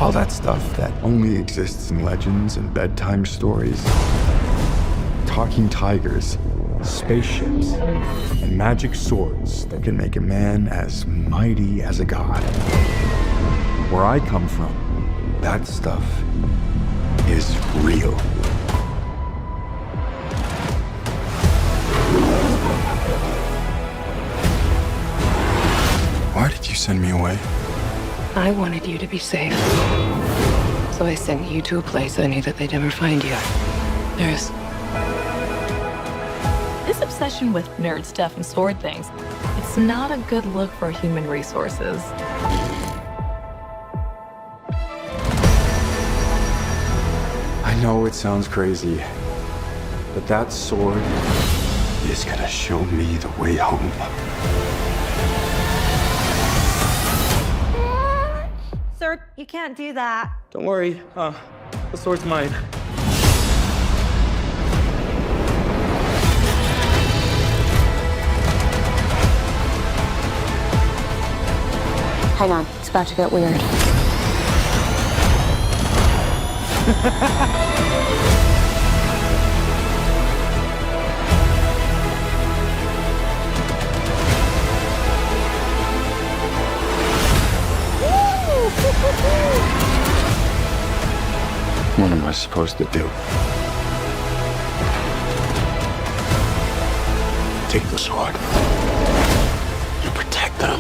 All that stuff that only exists in legends and bedtime stories. Talking tigers, spaceships, and magic swords that can make a man as mighty as a god. Where I come from, that stuff is real. Why did you send me away? I wanted you to be safe. So I sent you to a place I knew that they'd never find you. There's... This obsession with nerd stuff and sword things, it's not a good look for human resources. I know it sounds crazy, but that sword is gonna show me the way home. Sir, you can't do that. Don't worry, the sword's mine. Hang on, it's about to get weird. What am I supposed to do? Take the sword and protect them.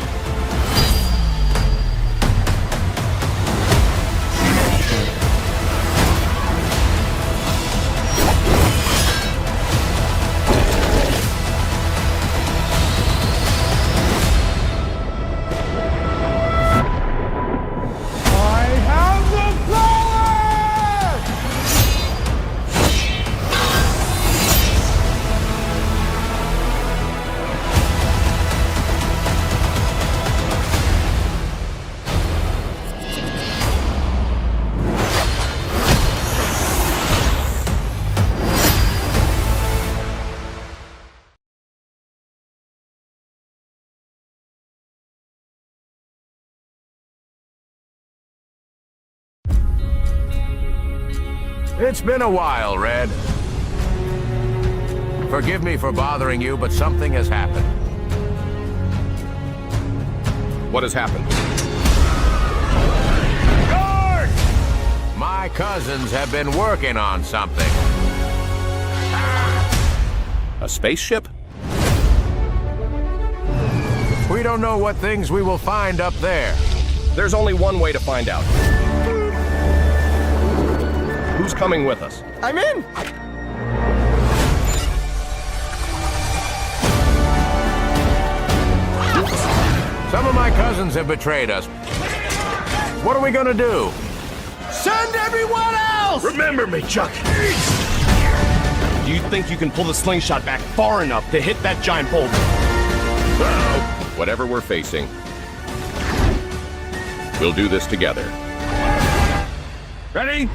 It's been a while, Red. Forgive me for bothering you, but something has happened. What has happened? Guard! My cousins have been working on something. A spaceship? We don't know what things we will find up there. There's only one way to find out. Who's coming with us? I'm in! Some of my cousins have betrayed us. What are we gonna do? Send everyone else! Remember me, Chuck! Do you think you can pull the slingshot back far enough to hit that giant boulder? Well, whatever we're facing, we'll do this together. Ready?